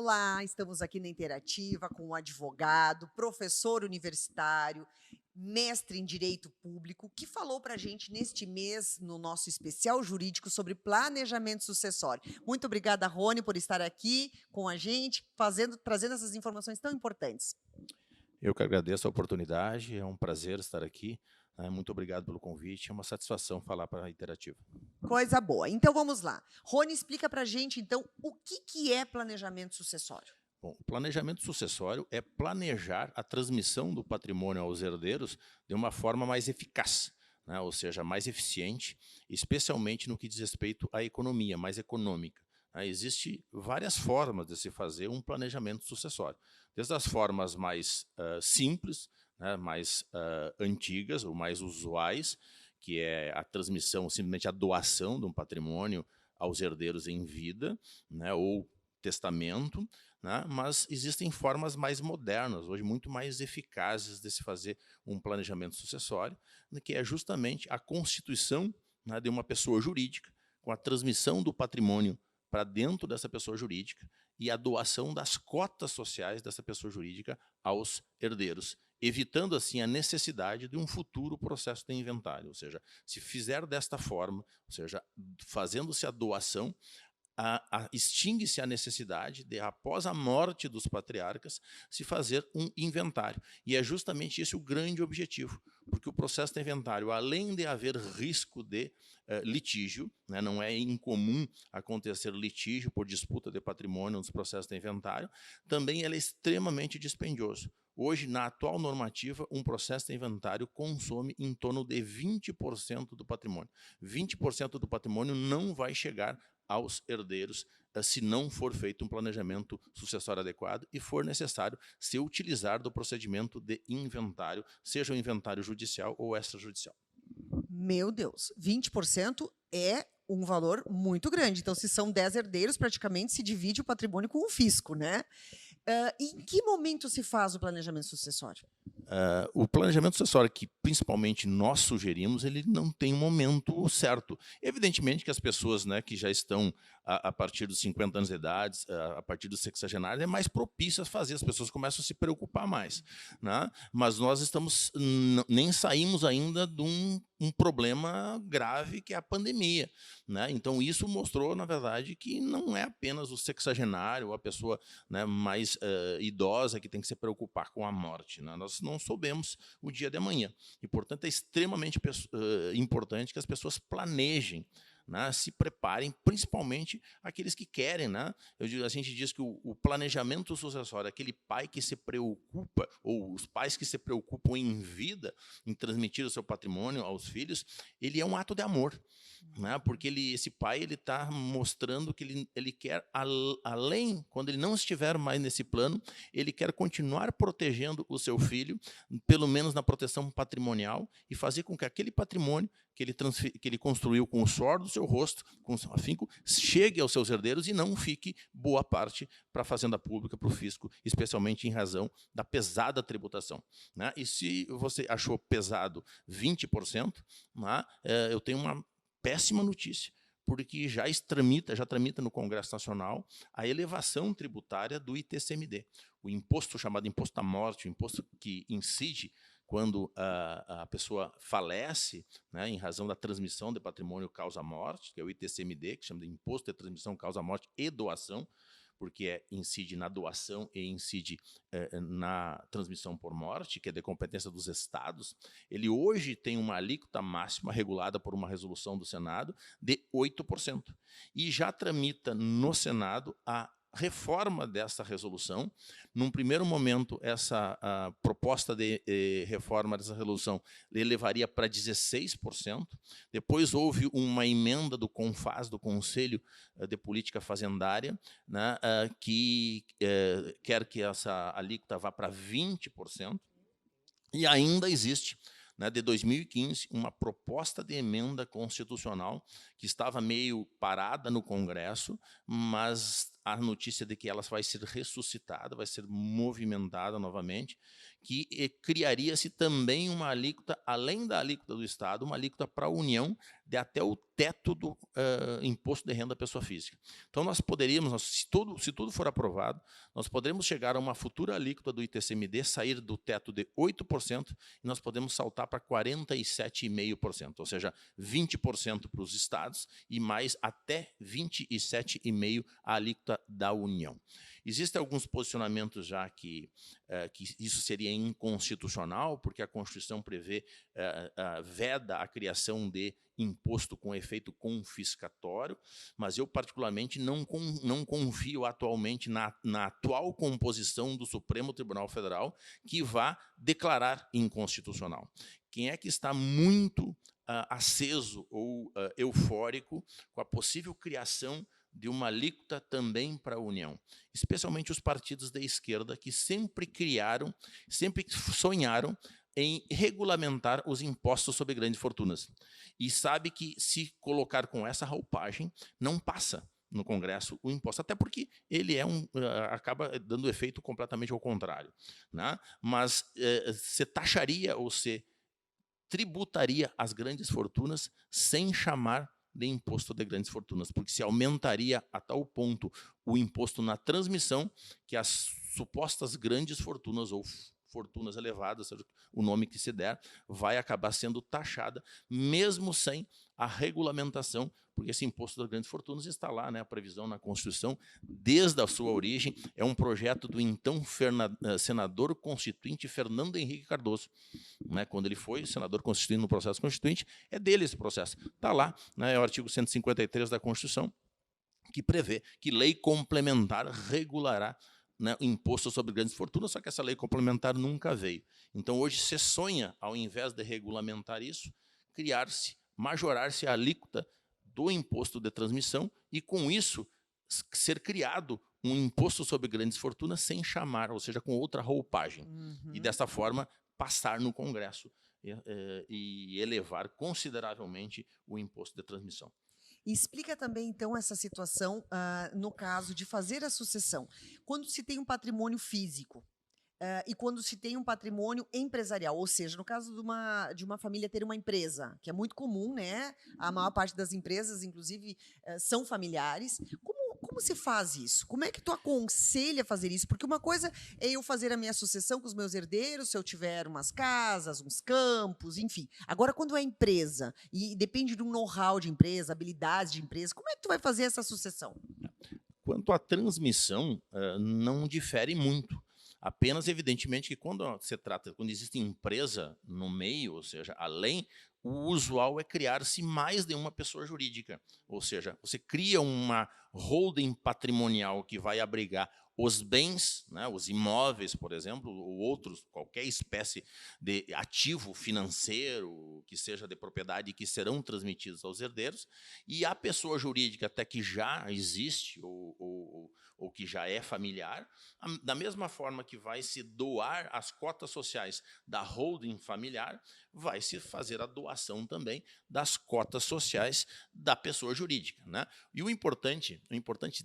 Olá, estamos aqui na Interativa com um advogado, professor universitário, mestre em Direito Público, que falou para a gente neste mês, no nosso especial jurídico, sobre planejamento sucessório. Muito obrigada, Rony, por estar aqui com a gente, trazendo essas informações tão importantes. Eu que agradeço a oportunidade, é um prazer estar aqui. Muito obrigado pelo convite, é uma satisfação falar para a Interativa. Coisa boa. Então vamos lá. Rony, explica para a gente, então, o que é planejamento sucessório? Bom, o planejamento sucessório é planejar a transmissão do patrimônio aos herdeiros de uma forma mais eficaz, né? Ou seja, mais eficiente, especialmente no que diz respeito à economia, mais econômica. Existem várias formas de se fazer um planejamento sucessório, desde as formas mais simples, né, mais antigas ou mais usuais, que é a transmissão, simplesmente a doação de um patrimônio aos herdeiros em vida, né, ou testamento, né, mas existem formas mais modernas, hoje muito mais eficazes de se fazer um planejamento sucessório, que é justamente a constituição, né, de uma pessoa jurídica, com a transmissão do patrimônio para dentro dessa pessoa jurídica e a doação das cotas sociais dessa pessoa jurídica aos herdeiros, evitando assim a necessidade de um futuro processo de inventário. Ou seja, se fizer desta forma, ou seja, fazendo-se a doação, extingue-se a necessidade de, após a morte dos patriarcas, se fazer um inventário. E é justamente esse o grande objetivo, porque o processo de inventário, além de haver risco de litígio, né, não é incomum acontecer litígio por disputa de patrimônio nos processos de inventário, também ele é extremamente dispendioso. Hoje, na atual normativa, um processo de inventário consome em torno de 20% do patrimônio. 20% do patrimônio não vai chegar aos herdeiros se não for feito um planejamento sucessório adequado e for necessário se utilizar do procedimento de inventário, seja o inventário judicial ou extrajudicial. Meu Deus, 20% é um valor muito grande. Então, se são 10 herdeiros, praticamente se divide o patrimônio com o fisco, né? Em que momento se faz o planejamento sucessório? O planejamento sucessório que principalmente nós sugerimos, ele não tem um momento certo. Evidentemente que as pessoas, né, que já estão a partir dos 50 anos de idade, a partir dos sexagenários, é mais propício a fazer, as pessoas começam a se preocupar mais, né? Mas nós estamos, nem saímos ainda de um problema grave que é a pandemia, né? Então isso mostrou, na verdade, que não é apenas o sexagenário, a pessoa, né, mais idosa que tem que se preocupar com a morte, né? Nós não soubemos o dia de amanhã. E, portanto, é extremamente importante que as pessoas planejem, né, se preparem, principalmente aqueles que querem. Né? A gente diz que o planejamento sucessório, aquele pai que se preocupa, ou os pais que se preocupam em vida, em transmitir o seu patrimônio aos filhos, ele é um ato de amor. Né? Porque esse pai está mostrando que ele quer, além, quando ele não estiver mais nesse plano, ele quer continuar protegendo o seu filho, pelo menos na proteção patrimonial, e fazer com que aquele patrimônio que ele construiu com o suor do seu rosto, com o seu afinco, chegue aos seus herdeiros e não fique boa parte para a fazenda pública, para o fisco, especialmente em razão da pesada tributação. Né? E se você achou pesado 20%, né, eu tenho uma péssima notícia, porque já tramita no Congresso Nacional a elevação tributária do ITCMD, o imposto chamado imposto à morte, o imposto que incide quando a pessoa falece, né, em razão da transmissão de patrimônio causa-morte, que é o ITCMD, que chama de Imposto de Transmissão Causa-Morte e Doação, porque incide na doação e incide na transmissão por morte, que é de competência dos estados. Ele hoje tem uma alíquota máxima regulada por uma resolução do Senado de 8%. E já tramita no Senado a reforma dessa resolução. Num primeiro momento, essa proposta de reforma dessa resolução levaria para 16%. Depois houve uma emenda do CONFAS, do Conselho de Política Fazendária, né, que quer que essa alíquota vá para 20%. E ainda existe, né, de 2015, uma proposta de emenda constitucional que estava meio parada no Congresso, mas a notícia de que ela vai ser ressuscitada, vai ser movimentada novamente, que criaria-se também uma alíquota, além da alíquota do Estado, uma alíquota para a União de até o teto do imposto de renda à pessoa física. Então, nós poderíamos, se tudo for aprovado, nós poderemos chegar a uma futura alíquota do ITCMD, sair do teto de 8%, e nós podemos saltar para 47,5%, ou seja, 20% para os estados e mais até 27,5% a alíquota da União. Existem alguns posicionamentos já que isso seria inconstitucional, porque a Constituição prevê, veda a criação de imposto com efeito confiscatório, mas eu particularmente não confio atualmente na atual composição do Supremo Tribunal Federal que vá declarar inconstitucional. Quem é que está muito aceso ou eufórico com a possível criação de uma alíquota também para a União, especialmente os partidos da esquerda que sempre sonharam em regulamentar os impostos sobre grandes fortunas. E sabe que se colocar com essa roupagem, não passa no Congresso o imposto, até porque ele acaba dando efeito completamente ao contrário, né? Mas se taxaria ou se tributaria as grandes fortunas sem chamar de imposto de grandes fortunas, porque se aumentaria a tal ponto o imposto na transmissão que as supostas grandes fortunas ou fortunas elevadas, seja o nome que se der, vai acabar sendo taxada, mesmo sem a regulamentação, porque esse imposto das grandes fortunas está lá, né, a previsão na Constituição, desde a sua origem, é um projeto do então senador constituinte Fernando Henrique Cardoso, né, quando ele foi senador constituinte no processo constituinte, é dele esse processo, está lá, né, é o artigo 153 da Constituição, que prevê que lei complementar regulará, né, imposto sobre grandes fortunas, só que essa lei complementar nunca veio. Então, hoje, se sonha, ao invés de regulamentar isso, majorar-se a alíquota do imposto de transmissão e, com isso, ser criado um imposto sobre grandes fortunas sem chamar, ou seja, com outra roupagem. E, dessa forma, passar no Congresso e elevar consideravelmente o imposto de transmissão. E explica também, então, essa situação no caso de fazer a sucessão. Quando se tem um patrimônio físico e quando se tem um patrimônio empresarial, ou seja, no caso de uma família ter uma empresa, que é muito comum, né? A maior parte das empresas, inclusive, são familiares. Como se faz isso? Como é que tu aconselha fazer isso? Porque uma coisa é eu fazer a minha sucessão com os meus herdeiros, se eu tiver umas casas, uns campos, enfim. Agora, quando é empresa, e depende do know-how de empresa, habilidades de empresa, como é que tu vai fazer essa sucessão? Quanto à transmissão, não difere muito. Apenas, evidentemente, que quando existe empresa no meio, ou seja, além, o usual é criar-se mais de uma pessoa jurídica. Ou seja, você cria uma holding patrimonial que vai abrigar os bens, né, os imóveis, por exemplo, ou outros, qualquer espécie de ativo financeiro que seja de propriedade que serão transmitidos aos herdeiros, e a pessoa jurídica até que já existe ou que já é familiar, da mesma forma que vai se doar as cotas sociais da holding familiar, vai se fazer a doação também das cotas sociais da pessoa jurídica, né? E o importante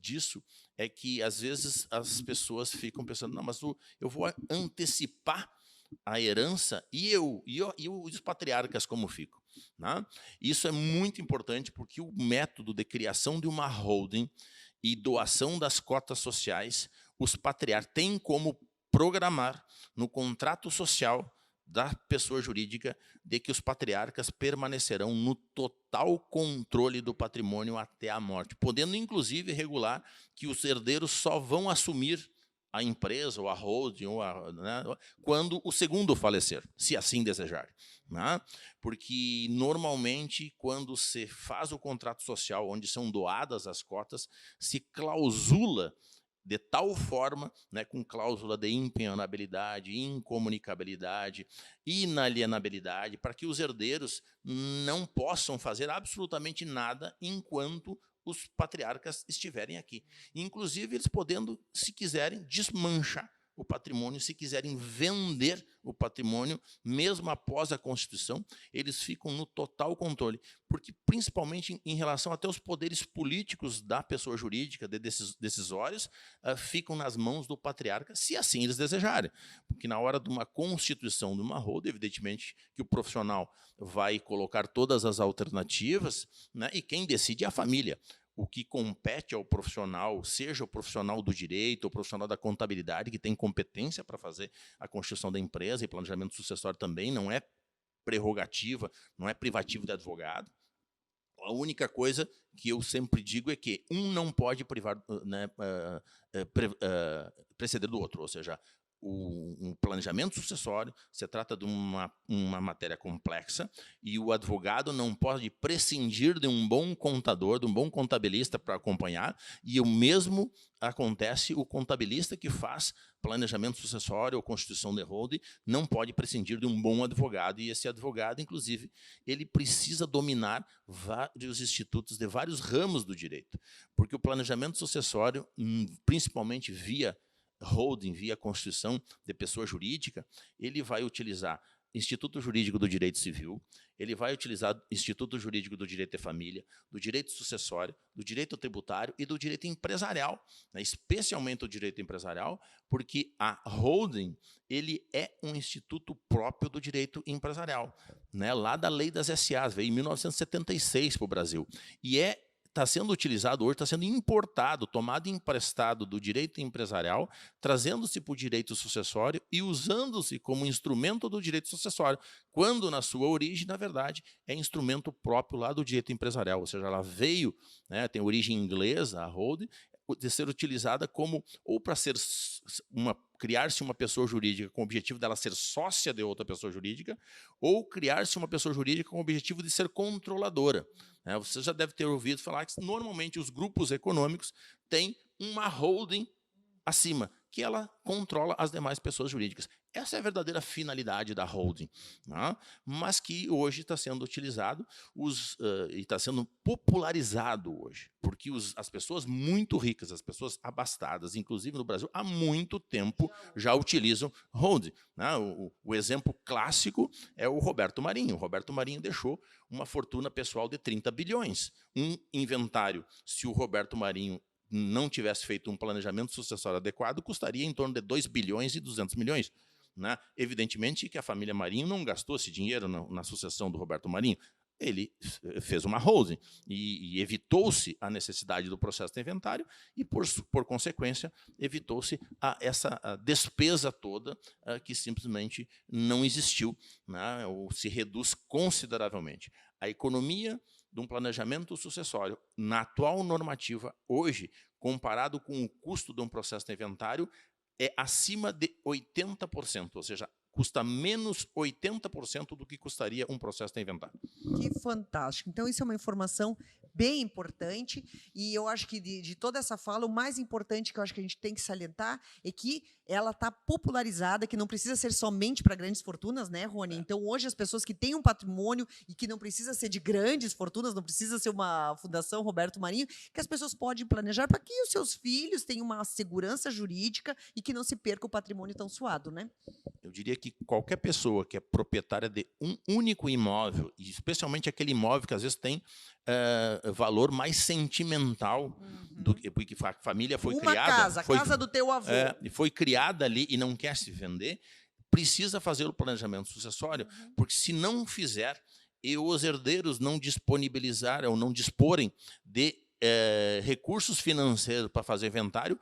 disso é que, às vezes, as pessoas ficam pensando, não, mas eu vou antecipar a herança e os patriarcas como ficam, né? Isso é muito importante porque o método de criação de uma holding e doação das cotas sociais, os patriarcas têm como programar no contrato social da pessoa jurídica de que os patriarcas permanecerão no total controle do patrimônio até a morte, podendo, inclusive, regular que os herdeiros só vão assumir a empresa, ou a holding, né, quando o segundo falecer, se assim desejar. Né? Porque, normalmente, quando se faz o contrato social, onde são doadas as cotas, se clausula de tal forma, né, com cláusula de impenhorabilidade, incomunicabilidade, inalienabilidade, para que os herdeiros não possam fazer absolutamente nada enquanto os patriarcas estiverem aqui. Inclusive, eles podendo, se quiserem, desmanchar o patrimônio, se quiserem vender o patrimônio, mesmo após a Constituição, eles ficam no total controle, porque principalmente em relação até aos poderes políticos da pessoa jurídica, decisórios, ficam nas mãos do patriarca, se assim eles desejarem. Porque na hora de uma constituição de uma holding, evidentemente que o profissional vai colocar todas as alternativas, né, e quem decide é a família. O que compete ao profissional, seja o profissional do direito, ou o profissional da contabilidade, que tem competência para fazer a constituição da empresa, e planejamento sucessório também não é prerrogativa, não é privativo de advogado. A única coisa que eu sempre digo é que um não pode privar, né, preceder do outro, ou seja, um planejamento sucessório, se trata de uma matéria complexa, e o advogado não pode prescindir de um bom contador, de um bom contabilista para acompanhar, e o mesmo acontece o contabilista que faz planejamento sucessório ou constituição de holding, não pode prescindir de um bom advogado, e esse advogado, inclusive, ele precisa dominar vários institutos de vários ramos do direito, porque o planejamento sucessório, principalmente via holding, via constituição de pessoa jurídica, ele vai utilizar Instituto Jurídico do Direito Civil, ele vai utilizar Instituto Jurídico do Direito de Família, do Direito Sucessório, do Direito Tributário e do Direito Empresarial, né, especialmente o Direito Empresarial, porque a holding ele é um instituto próprio do Direito Empresarial, né, lá da Lei das SAs, veio em 1976 para o Brasil, e está sendo utilizado hoje, está sendo importado, tomado emprestado do direito empresarial, trazendo-se para o direito sucessório e usando-se como instrumento do direito sucessório, quando na sua origem, na verdade, é instrumento próprio lá do direito empresarial, ou seja, ela veio, né, tem origem inglesa, a holding, de ser utilizada como, ou para ser criar-se uma pessoa jurídica com o objetivo dela ser sócia de outra pessoa jurídica, ou criar-se uma pessoa jurídica com o objetivo de ser controladora. Você já deve ter ouvido falar que normalmente os grupos econômicos têm uma holding acima, que ela controla as demais pessoas jurídicas. Essa é a verdadeira finalidade da holding, né? Mas que hoje está sendo utilizado e está sendo popularizado hoje, porque as pessoas muito ricas, as pessoas abastadas, inclusive no Brasil, há muito tempo já utilizam holding, né? O exemplo clássico é o Roberto Marinho. O Roberto Marinho deixou uma fortuna pessoal de 30 bilhões. Um inventário, se o Roberto Marinho não tivesse feito um planejamento sucessório adequado, custaria em torno de 2 bilhões e 200 milhões. Né? Evidentemente que a família Marinho não gastou esse dinheiro na sucessão do Roberto Marinho. Ele fez uma holding e evitou-se a necessidade do processo de inventário e, por consequência, evitou-se essa despesa toda que simplesmente não existiu, né? Ou se reduz consideravelmente. A economia de um planejamento sucessório, na atual normativa, hoje, comparado com o custo de um processo de inventário, é acima de 80%, ou seja, custa menos 80% do que custaria um processo de inventário. Que fantástico. Então, isso é uma informação bem importante, e eu acho que de toda essa fala, o mais importante que eu acho que a gente tem que salientar é que ela está popularizada, que não precisa ser somente para grandes fortunas, né, Rony? Então, hoje, as pessoas que têm um patrimônio e que não precisa ser de grandes fortunas, não precisa ser uma fundação Roberto Marinho, que as pessoas podem planejar para que os seus filhos tenham uma segurança jurídica e que não se perca o patrimônio tão suado, né? Eu diria que qualquer pessoa que é proprietária de um único imóvel, e especialmente aquele imóvel que às vezes tem valor mais sentimental, porque a família foi criada... A casa do teu avô. E foi criada ali e não quer se vender, precisa fazer o planejamento sucessório, porque se não fizer e os herdeiros não disponibilizarem ou não disporem de recursos financeiros para fazer inventário,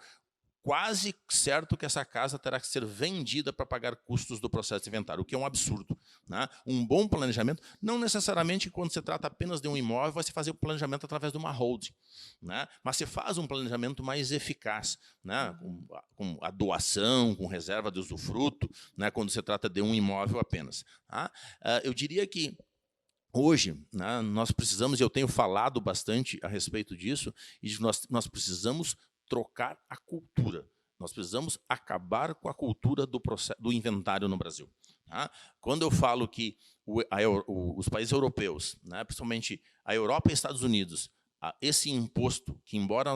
quase certo que essa casa terá que ser vendida para pagar custos do processo de inventário, o que é um absurdo. Né? Um bom planejamento, não necessariamente quando se trata apenas de um imóvel, vai se fazer o planejamento através de uma holding, né? Mas se faz um planejamento mais eficaz, né? Com a doação, com reserva de usufruto, né? Quando se trata de um imóvel apenas. Tá? Eu diria que hoje, né, nós precisamos, e eu tenho falado bastante a respeito disso, e nós precisamos trocar a cultura. Nós precisamos acabar com a cultura do inventário no Brasil. Tá? Quando eu falo que os países europeus, né, principalmente a Europa e Estados Unidos, esse imposto, que embora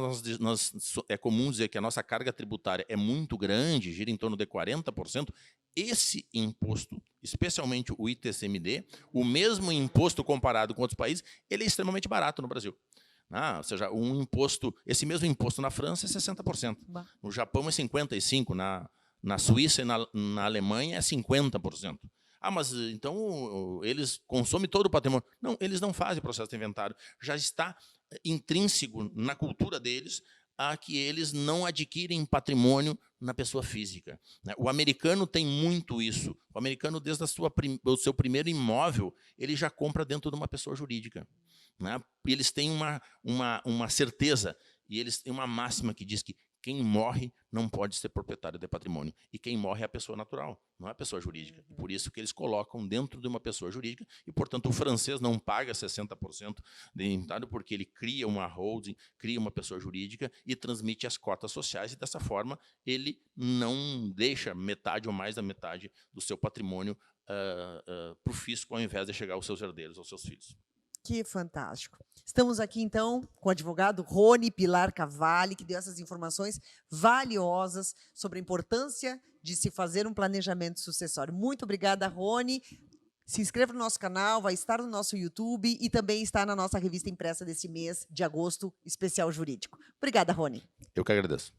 é comum dizer que a nossa carga tributária é muito grande, gira em torno de 40%, esse imposto, especialmente o ITCMD, o mesmo imposto comparado com outros países, ele é extremamente barato no Brasil. Ou seja, esse mesmo imposto na França é 60%. No Japão é 55%, na Suíça e na Alemanha é 50%. Mas então eles consomem todo o patrimônio. Não, eles não fazem processo de inventário. Já está intrínseco na cultura deles a que eles não adquirem patrimônio na pessoa física. O americano tem muito isso. O americano, desde o seu primeiro imóvel, ele já compra dentro de uma pessoa jurídica. Eles têm uma certeza, e eles têm uma máxima que diz que quem morre não pode ser proprietário de patrimônio. E quem morre é a pessoa natural, não é a pessoa jurídica. E por isso que eles colocam dentro de uma pessoa jurídica, e, portanto, o francês não paga 60% de inventário porque ele cria uma holding, cria uma pessoa jurídica e transmite as cotas sociais, e, dessa forma, ele não deixa metade ou mais da metade do seu patrimônio para o fisco, ao invés de chegar aos seus herdeiros, aos seus filhos. Que fantástico. Estamos aqui, então, com o advogado Rony Pilar Cavalli, que deu essas informações valiosas sobre a importância de se fazer um planejamento sucessório. Muito obrigada, Rony. Se inscreva no nosso canal, vai estar no nosso YouTube e também está na nossa revista impressa desse mês de agosto, Especial Jurídico. Obrigada, Rony. Eu que agradeço.